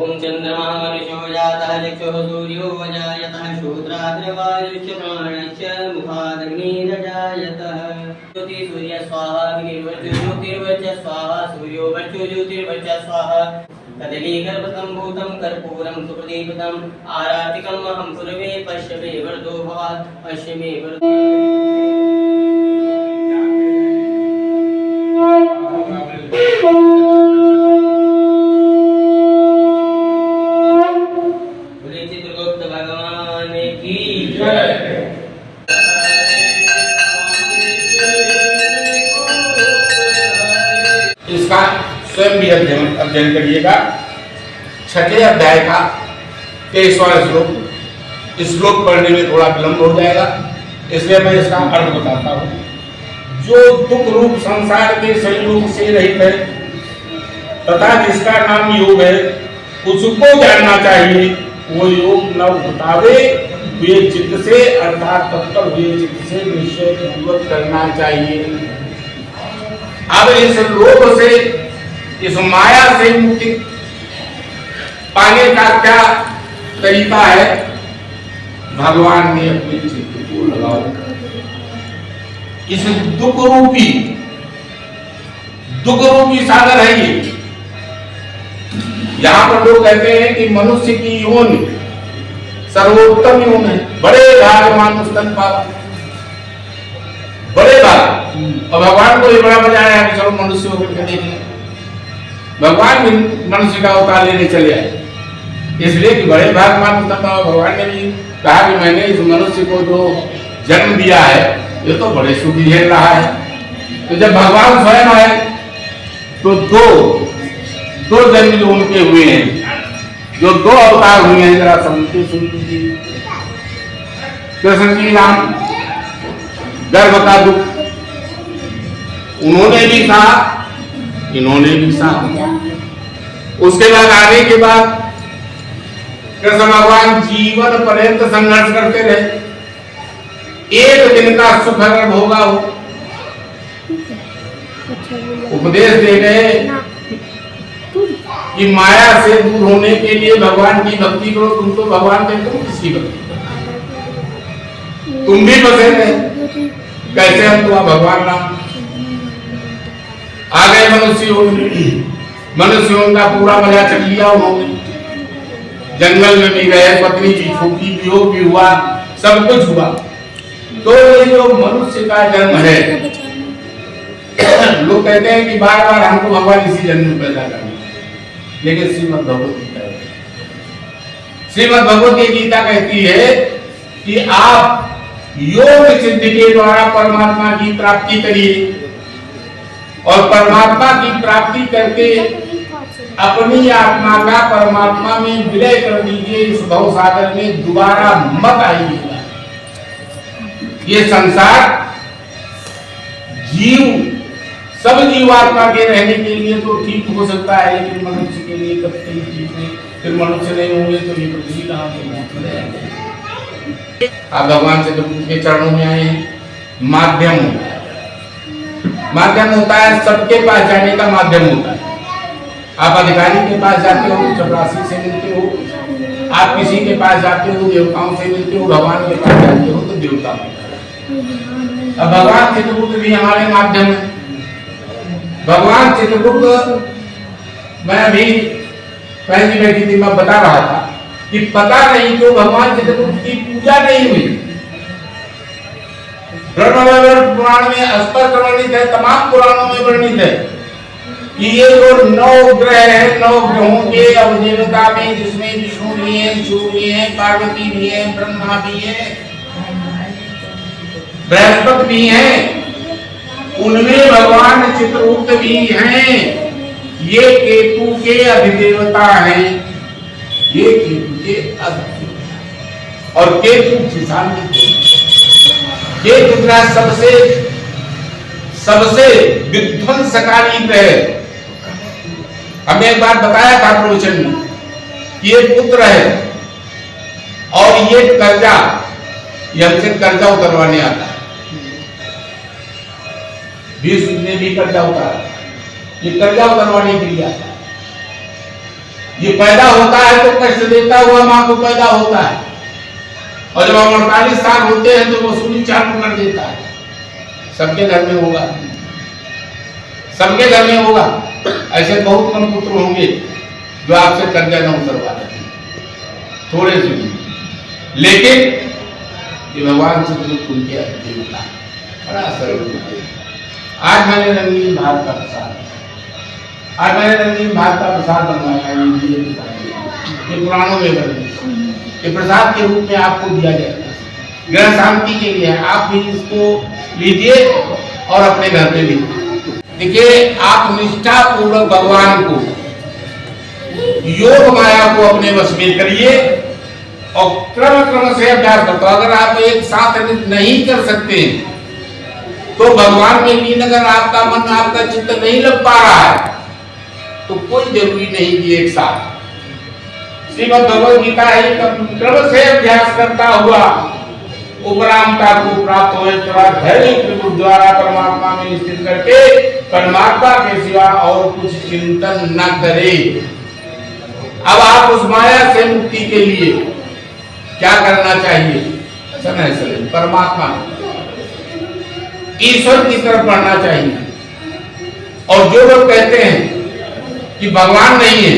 ओम चंद्रमा मनुष्यो जातः चक्षुः सूर्यो जायतः श्रोत्राद्रवायुश्च प्राणश्च मुखादग्निरजायतः ज्योति सूर्य स्वाहा ज्योतिर्वच स्वाहा सूर्यो वचो ज्योतिर्वच स्वाहा कदलीगर्भतं भूतं कर्पूरं सुप्रदीपितम् आरातिकम् अहं कुर्वे पश्यमे वरदो भव पश्यमे वरदो इसका स्वयं भी अध्ययन करिएगा। छठे अध्याय का 23वां श्लोक, इस श्लोक पढ़ने में थोड़ा विलंब हो जाएगा, इसलिए मैं इसका अर्थ बताता हूँ। जो दुख रूप संसार के संयोग से रहित है तथा जिसका नाम योग है, उसको जानना चाहिए। वो योग न बतावे हुए चित्त से अर्थात तत्पर हुए चित्त से निश्चय पूर्वक करना चाहिए। अब इस लोभ से, इस माया से मुक्ति पाने का क्या तरीका है? भगवान ने अपने चित्त को लगाओ। इस दुख रूपी सागर है ये। यहाँ पर लोग कहते हैं कि मनुष्य की योनि सर्वोत्तम योनि है, बड़े भाग्यवान स्तन पावा, बड़े भाग। और भगवान को ये बड़ा मजा आया कि चलो मनुष्य होकर के देखें। भगवान भी मनुष्य का अवतार लेने चले आए, इसलिए कि बड़े भाग्यवान स्तन पावा। भगवान ने भी कहा कि मैंने इस मनुष्य को जो जन्म दिया है ये तो बड़े सुख झेल रहा है। तो जब भगवान स्वयं आए तो दो जन्म जो उनके हुए हैं, जो दो अवतार हुए हैं, जरा समझते सुन लीजिए। कृष्ण जी राम गर्भ का दुख उन्होंने भी सहा, इन्होंने भी सहा। उसके बाद आने के बाद कृष्ण भगवान जीवन पर्यंत संघर्ष करते रहे। एक दिन का सुख अगर भोगा हो, उपदेश दे गए कि माया से दूर होने के लिए भगवान की भक्ति करो। तुम तो भगवान के, तुम किसकी भक्ति करो? तुम भी बसे रहे, कैसे हम तो भगवान नाम आ गए। मनुष्यों का पूरा मजा चल लिया उन्होंने। जंगल में भी गए, पत्नी की छूटी, वियोग भी हुआ, सब कुछ हुआ। तो ये जो मनुष्य का जन्म है, लोग कहते हैं कि बार बार हमको भगवान इसी जन्म में पैदा करना, लेकिन श्रीमद् भगवत गीता कहती है कि आप योग सिद्धि के द्वारा परमात्मा की प्राप्ति करिए, और परमात्मा की प्राप्ति करके अपनी आत्मा का परमात्मा में विलय कर दीजिए। इस भव सागर में दोबारा मत आइएगा। ये संसार सब जीवात्मा के रहने के लिए तो ठीक हो सकता है, लेकिन मनुष्य के लिए कभी ठीक नहीं। फिर मनुष्य नहीं होंगे तो ये पृथ्वी कहाँ से रहेंगे? आप भगवान से के चरणों में आए हैं। माध्यम होता है, सबके पास जाने का माध्यम होता है। आप अधिकारी के पास जाते हो, चपरासी से मिलते हो। आप किसी के पास जाते हो, देवताओं से मिलते हो। भगवान के पास जाते हो तो देवता। अब भगवान चित्रगुप्त भी हमारे माध्यम है। भगवान चित्रगुप्त, मैं अभी पहली बैठी थी, मैं बता रहा था कि पता नहीं क्यों भगवान चित्रगुप्त की पूजा नहीं हुई। पुराण में स्पष्ट वर्णित है, तमाम पुराणों में वर्णित है कि ये जो 9 ग्रह है, 9 ग्रहों के अवदेवता में, जिसमें विष्णु भी है, शिव भी है, पार्वती भी है, ब्रह्मा भी है, बृहस्पति भी है, उनमें भगवान चित्रगुप्त भी हैं। ये केतु के अधिदेवता हैं, ये केतु के अधिदेवता, और केतु किसान केतु ग्रह सबसे विध्वंसकारी ग्रह। हमने एक बार बताया था प्रवचन में, ये पुत्र है और ये कर्जा, ये हमसे कर्जा उतरवाने आता है। विष्णु ने भी कर्जा उतारा, ये कर्जा उतरवाने के लिए आता है। ये पैदा होता है तो कष्ट देता हुआ माँ को पैदा होता है, और जब 48 साल होते हैं तो वो सूली चालू कर देता है। सबके घर में होगा, सबके घर में होगा। ऐसे बहुत कम पुत्र होंगे जो आपसे कर्जा न उतरवा रहे, थोड़े से, लेकिन ये भगवान से दुख उनके होता है, बड़ा सरल। आज मैंने रंगीन भात का प्रसाद, आज मैंने रंगीन भात का प्रसाद बनवाया, ये पुराणों में वर्णित, ये प्रसाद के रूप में आपको दिया जाएगा, ग्रह शांति के लिए। आप भी इसको लीजिए और अपने घर पे लीजिए। देखिए, आप निष्ठा पूर्वक भगवान को, योग माया को अपने वश में करिए और क्रम क्रम से अभ्यास करते। अगर आप एक साथ नहीं कर सकते तो भगवान में लीन, अगर आपका मन, आपका चित्त नहीं लग पा रहा है तो कोई जरूरी नहीं कि एक साथ। श्रीमद् भगवद गीता है, क्रम से अभ्यास करता हुआ उपरामता को प्राप्त हो, धैर्य द्वारा परमात्मा में स्थित करके परमात्मा के सिवा और कुछ चिंतन न करे। अब आप उस माया से मुक्ति के लिए क्या करना चाहिए? समय से परमात्मा, ईश्वर की तरफ बढ़ना चाहिए। और जो लोग कहते हैं कि भगवान नहीं है,